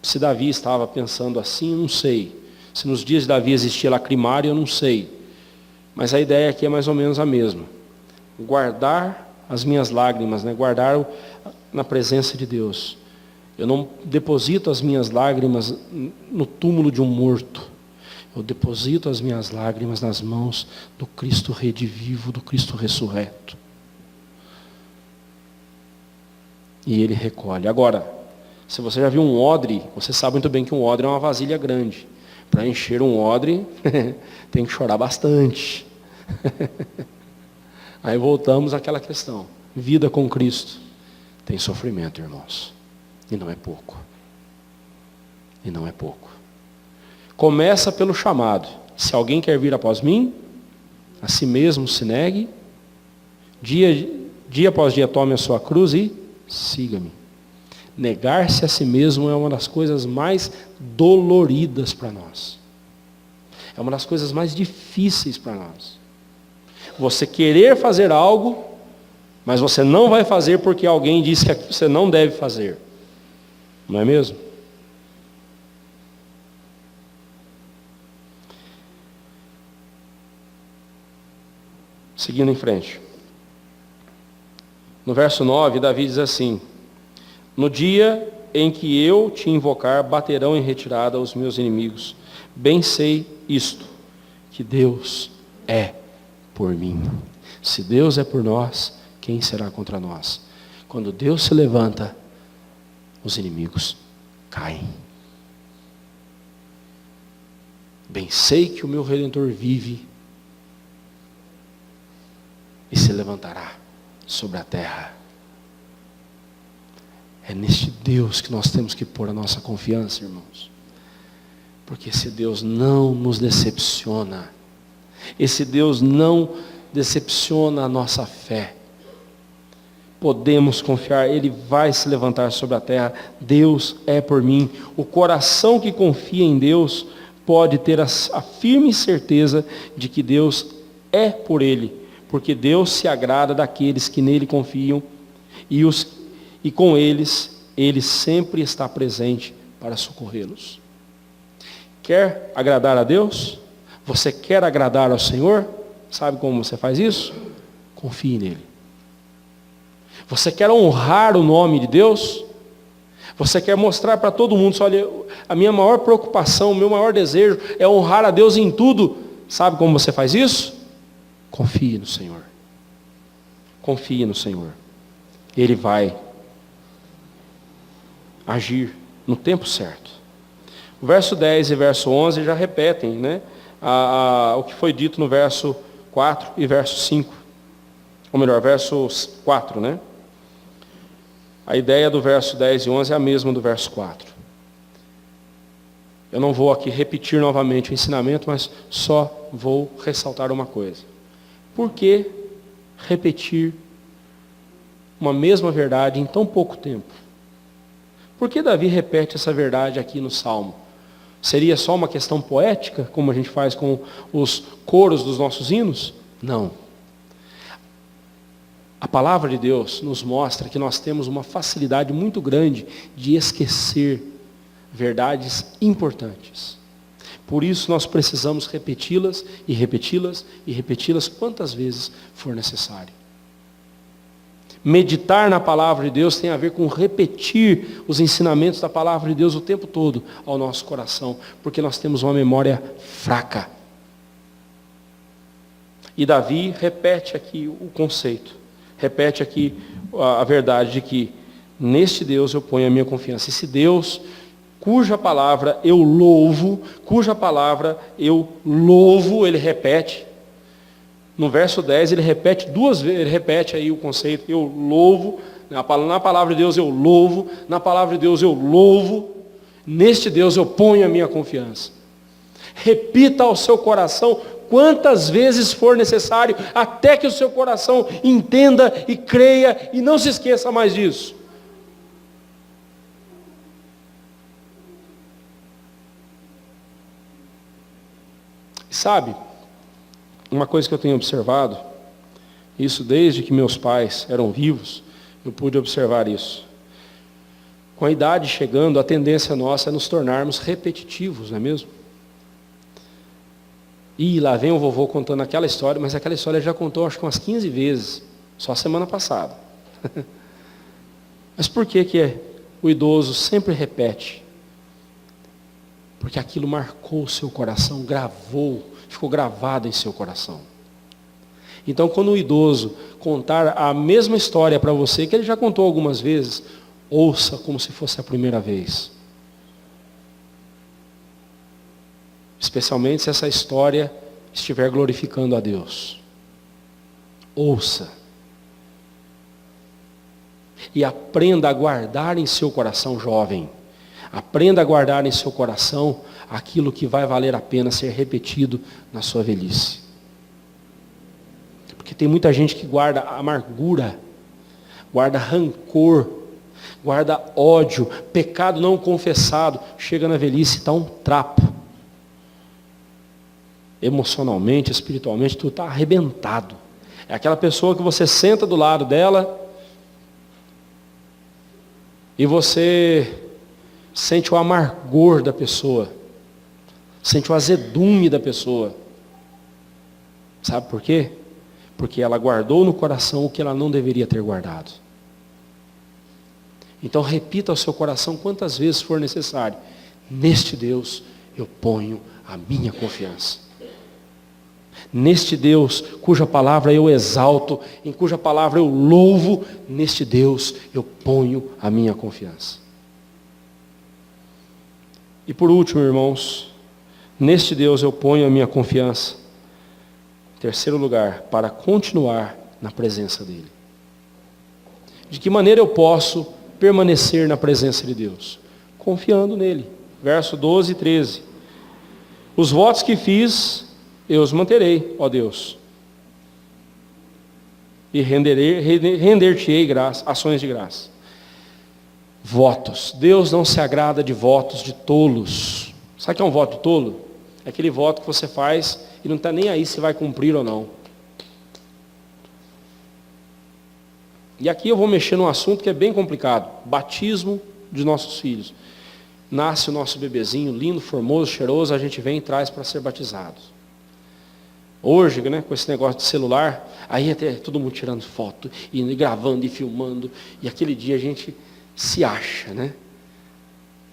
Se Davi estava pensando assim, eu não sei. Se nos dias de Davi existia lacrimário, eu não sei. Mas a ideia aqui é mais ou menos a mesma. Guardar as minhas lágrimas, guardar na presença de Deus. Eu não deposito as minhas lágrimas no túmulo de um morto. Eu deposito as minhas lágrimas nas mãos do Cristo redivivo, do Cristo ressurreto. E Ele recolhe. Agora, se você já viu um odre, você sabe muito bem que um odre é uma vasilha grande. Para encher um odre, tem que chorar bastante. Aí voltamos àquela questão. Vida com Cristo tem sofrimento, irmãos. E não é pouco. E não é pouco. Começa pelo chamado. Se alguém quer vir após mim, a si mesmo se negue, dia após dia tome a sua cruz e siga-me. Negar-se a si mesmo é uma das coisas mais doloridas para nós. É uma das coisas mais difíceis para nós. Você querer fazer algo, mas você não vai fazer porque alguém disse que você não deve fazer. Não é mesmo? Seguindo em frente. No verso 9, Davi diz assim: no dia em que eu te invocar, baterão em retirada os meus inimigos. Bem sei isto, que Deus é por mim. Se Deus é por nós, quem será contra nós? Quando Deus se levanta, os inimigos caem. Bem sei que o meu Redentor vive e se levantará sobre a terra. É neste Deus que nós temos que pôr a nossa confiança, irmãos. Porque esse Deus não nos decepciona. Esse Deus não decepciona a nossa fé. Podemos confiar, Ele vai se levantar sobre a terra. Deus é por mim. O coração que confia em Deus pode ter a firme certeza de que Deus é por ele. Porque Deus se agrada daqueles que nele confiam e com eles, Ele sempre está presente para socorrê-los. Quer agradar a Deus? Você quer agradar ao Senhor? Sabe como você faz isso? Confie nele. Você quer honrar o nome de Deus? Você quer mostrar para todo mundo, olha, a minha maior preocupação, o meu maior desejo é honrar a Deus em tudo. Sabe como você faz isso? Confie no Senhor. Confie no Senhor. Ele vai agir no tempo certo. O verso 10 e verso 11 já repetem, o que foi dito no verso 4 e verso 5. Ou melhor, verso 4, A ideia do verso 10 e 11 é a mesma do verso 4. Eu não vou aqui repetir novamente o ensinamento, mas só vou ressaltar uma coisa. Por que repetir uma mesma verdade em tão pouco tempo? Por que Davi repete essa verdade aqui no Salmo? Seria só uma questão poética, como a gente faz com os coros dos nossos hinos? Não. A palavra de Deus nos mostra que nós temos uma facilidade muito grande de esquecer verdades importantes. Por isso nós precisamos repeti-las e repeti-las e repeti-las quantas vezes for necessário. Meditar na palavra de Deus tem a ver com repetir os ensinamentos da palavra de Deus o tempo todo ao nosso coração, porque nós temos uma memória fraca. E Davi repete aqui o conceito, repete aqui a verdade de que neste Deus eu ponho a minha confiança. Esse Deus cuja palavra eu louvo, ele repete, No verso 10 ele repete 2 vezes, ele repete aí o conceito, eu louvo, na palavra de Deus eu louvo, na palavra de Deus eu louvo, neste Deus eu ponho a minha confiança. Repita ao seu coração quantas vezes for necessário, até que o seu coração entenda e creia e não se esqueça mais disso. Sabe, uma coisa que eu tenho observado, isso desde que meus pais eram vivos, eu pude observar isso. Com a idade chegando, a tendência nossa é nos tornarmos repetitivos, não é mesmo? E lá vem o vovô contando aquela história, mas aquela história ele já contou acho que umas 15 vezes, só semana passada. Mas por que o idoso sempre repete? Porque aquilo marcou o seu coração, gravou, ficou gravado em seu coração. Então, quando o idoso contar a mesma história para você, que ele já contou algumas vezes, ouça como se fosse a primeira vez. Especialmente se essa história estiver glorificando a Deus. Ouça. E aprenda a guardar em seu coração, jovem. Aprenda a guardar em seu coração aquilo que vai valer a pena ser repetido na sua velhice. Porque tem muita gente que guarda amargura, guarda rancor, guarda ódio, pecado não confessado, chega na velhice e está um trapo. Emocionalmente, espiritualmente, tu está arrebentado. É aquela pessoa que você senta do lado dela e você sente o amargor da pessoa, sente o azedume da pessoa. Sabe por quê? Porque ela guardou no coração o que ela não deveria ter guardado. Então repita ao seu coração quantas vezes for necessário: neste Deus eu ponho a minha confiança. Neste Deus cuja palavra eu exalto, em cuja palavra eu louvo, neste Deus eu ponho a minha confiança. E por último, irmãos, neste Deus eu ponho a minha confiança. Em terceiro lugar, para continuar na presença dEle. De que maneira eu posso permanecer na presença de Deus? Confiando nele. Verso 12 e 13. Os votos que fiz, eu os manterei, ó Deus. E render-te-ei ações de graça. Votos. Deus não se agrada de votos de tolos. Sabe o que é um voto tolo? É aquele voto que você faz e não está nem aí se vai cumprir ou não. E aqui eu vou mexer num assunto que é bem complicado. Batismo de nossos filhos. Nasce o nosso bebezinho, lindo, formoso, cheiroso, a gente vem e traz para ser batizado. Hoje, né, com esse negócio de celular, aí até todo mundo tirando foto, e gravando e filmando, e aquele dia a gente se acha, né?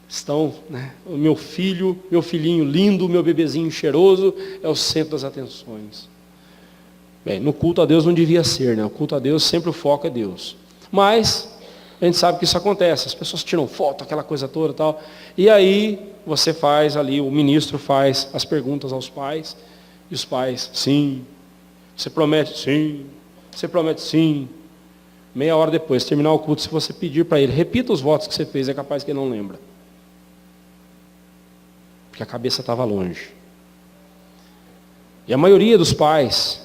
Estão, né, o meu filho, meu filhinho lindo, meu bebezinho cheiroso, é o centro das atenções. Bem, no culto a Deus não devia ser, né? O culto a Deus sempre o foco é Deus. Mas a gente sabe que isso acontece, as pessoas tiram foto, aquela coisa toda e tal. E aí você faz ali, o ministro faz as perguntas aos pais, e os pais, sim. Você promete? Sim. Você promete? Sim. Meia hora depois, terminar o culto, se você pedir para ele, repita os votos que você fez, é capaz que ele não lembra. Porque a cabeça estava longe. E a maioria dos pais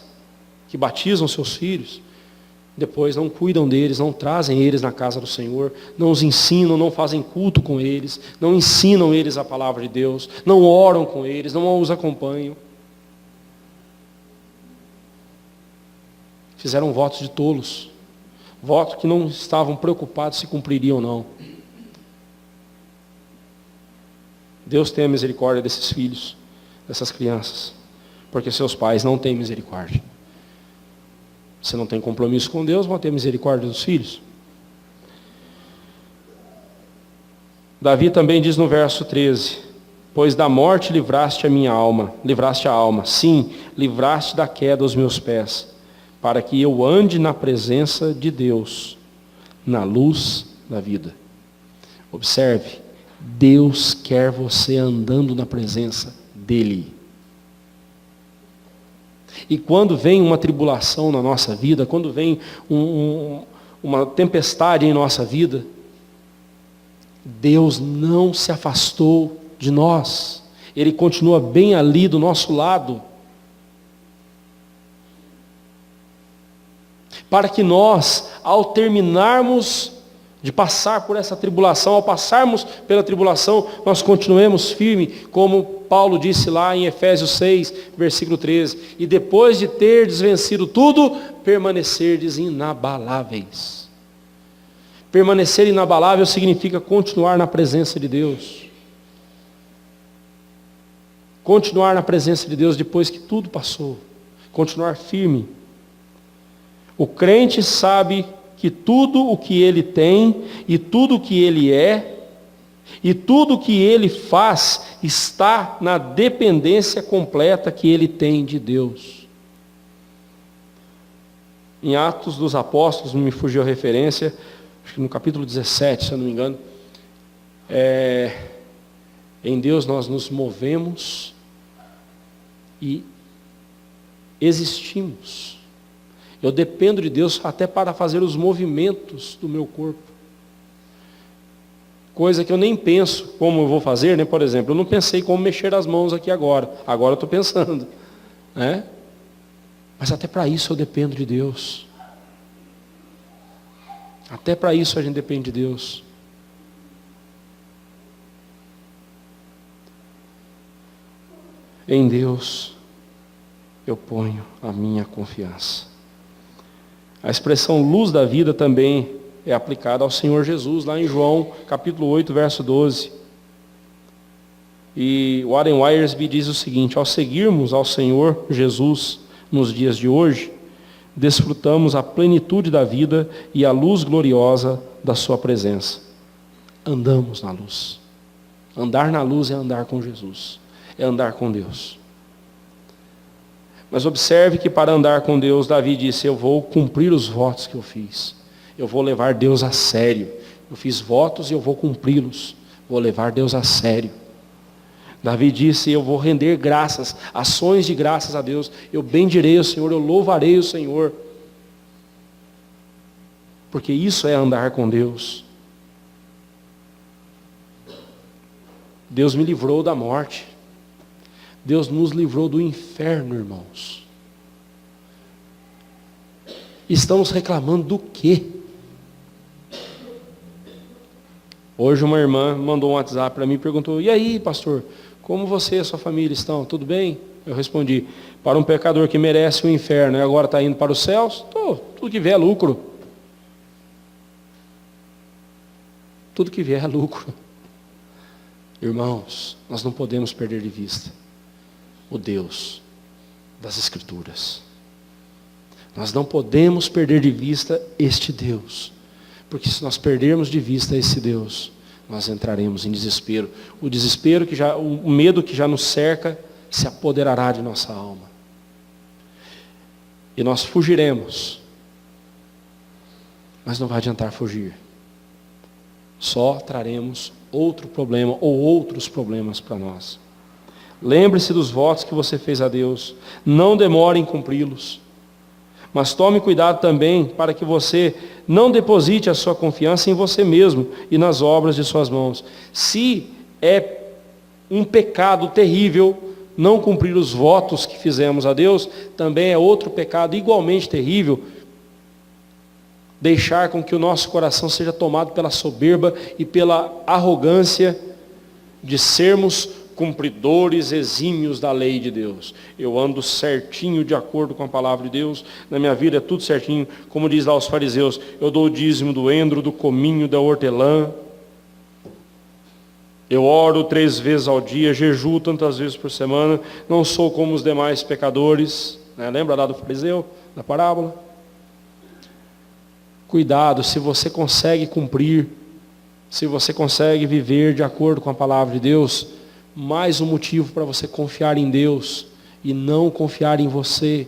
que batizam seus filhos, depois não cuidam deles, não trazem eles na casa do Senhor, não os ensinam, não fazem culto com eles, não ensinam eles a palavra de Deus, não oram com eles, não os acompanham. Fizeram votos de tolos, votos que não estavam preocupados se cumpririam ou não. Deus tenha misericórdia desses filhos, dessas crianças, porque seus pais não têm misericórdia. Você não tem compromisso com Deus, vão ter misericórdia dos filhos. Davi também diz no verso 13: pois da morte livraste a minha alma, livraste a alma, sim, livraste da queda os meus pés, para que eu ande na presença de Deus, na luz da vida. Observe, Deus quer você andando na presença dEle. E quando vem uma tribulação na nossa vida, quando vem uma tempestade em nossa vida, Deus não se afastou de nós. Ele continua bem ali do nosso lado. Para que nós, ao terminarmos de passar por essa tribulação, ao passarmos pela tribulação, nós continuemos firmes, como Paulo disse lá em Efésios 6, versículo 13, e depois de ter desvencido tudo, permanecerdes inabaláveis. Permanecer inabalável significa continuar na presença de Deus. Continuar na presença de Deus depois que tudo passou. Continuar firme. O crente sabe que tudo o que ele tem, e tudo o que ele é, e tudo o que ele faz, está na dependência completa que ele tem de Deus. Em Atos dos Apóstolos, não me fugiu a referência, acho que no capítulo 17, se eu não me engano, em Deus nós nos movemos e existimos. Eu dependo de Deus até para fazer os movimentos do meu corpo. Coisa que eu nem penso como eu vou fazer, né? Por exemplo, eu não pensei como mexer as mãos aqui agora. Agora eu estou pensando. Né? Mas até para isso eu dependo de Deus. Até para isso a gente depende de Deus. Em Deus eu ponho a minha confiança. A expressão luz da vida também é aplicada ao Senhor Jesus, lá em João, capítulo 8, verso 12. E Warren Wiersbe diz o seguinte: ao seguirmos ao Senhor Jesus nos dias de hoje, desfrutamos a plenitude da vida e a luz gloriosa da sua presença. Andamos na luz. Andar na luz é andar com Jesus, é andar com Deus. Mas observe que para andar com Deus, Davi disse: eu vou cumprir os votos que eu fiz. Eu vou levar Deus a sério. Eu fiz votos e eu vou cumpri-los. Vou levar Deus a sério. Davi disse: eu vou render graças, ações de graças a Deus. Eu bendirei o Senhor, eu louvarei o Senhor. Porque isso é andar com Deus. Deus me livrou da morte. Deus nos livrou do inferno, irmãos. Estamos reclamando do quê? Hoje uma irmã mandou um WhatsApp para mim e perguntou: e aí, pastor, como você e a sua família estão? Tudo bem? Eu respondi: para um pecador que merece o inferno e agora está indo para os céus, tudo que vier é lucro. Tudo que vier é lucro. Irmãos, nós não podemos perder de vista o Deus das Escrituras. Nós não podemos perder de vista este Deus, porque se nós perdermos de vista esse Deus, nós entraremos em desespero. O desespero o medo que já nos cerca se apoderará de nossa alma. E nós fugiremos. Mas não vai adiantar fugir. Só traremos outro problema ou outros problemas para nós. Lembre-se dos votos que você fez a Deus. Não demore em cumpri-los. Mas tome cuidado também para que você não deposite a sua confiança em você mesmo e nas obras de suas mãos. Se é um pecado terrível não cumprir os votos que fizemos a Deus, também é outro pecado igualmente terrível deixar com que o nosso coração seja tomado pela soberba e pela arrogância de sermos cumpridores exímios da lei de Deus. Eu ando certinho de acordo com a palavra de Deus, na minha vida é tudo certinho, como diz lá os fariseus: eu dou o dízimo do endro, do cominho, da hortelã, eu oro 3 vezes ao dia, jejuo tantas vezes por semana, não sou como os demais pecadores, né? Lembra lá do fariseu, da parábola? Cuidado, se você consegue cumprir, se você consegue viver de acordo com a palavra de Deus, mais um motivo para você confiar em Deus e não confiar em você.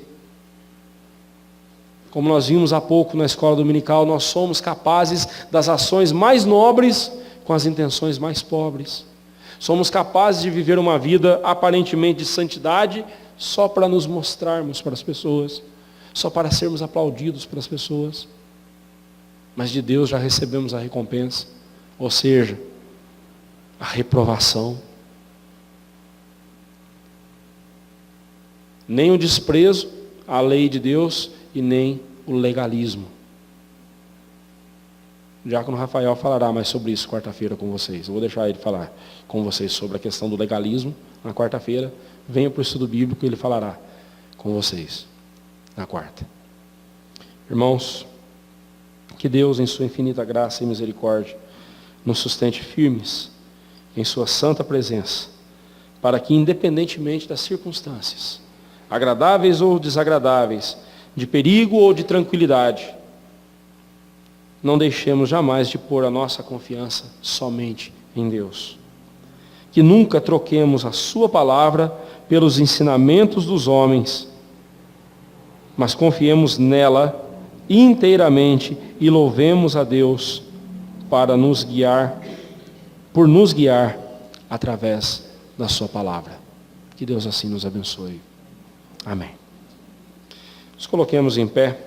Como nós vimos há pouco na escola dominical, nós somos capazes das ações mais nobres com as intenções mais pobres. Somos capazes de viver uma vida aparentemente de santidade, só para nos mostrarmos para as pessoas, só para sermos aplaudidos pelas pessoas. Mas de Deus já recebemos a recompensa, ou seja, a reprovação. Nem o desprezo à lei de Deus e nem o legalismo. O diácono Rafael falará mais sobre isso quarta-feira com vocês. Eu vou deixar ele falar com vocês sobre a questão do legalismo na quarta-feira. Venha para o estudo bíblico e ele falará com vocês na quarta. Irmãos, que Deus, em sua infinita graça e misericórdia, nos sustente firmes em sua santa presença, para que, independentemente das circunstâncias, agradáveis ou desagradáveis, de perigo ou de tranquilidade, não deixemos jamais de pôr a nossa confiança somente em Deus. Que nunca troquemos a sua palavra pelos ensinamentos dos homens, mas confiemos nela inteiramente e louvemos a Deus por nos guiar através da sua palavra. Que Deus assim nos abençoe. Amém. Nos coloquemos em pé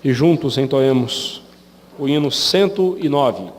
e juntos entoemos o hino 109.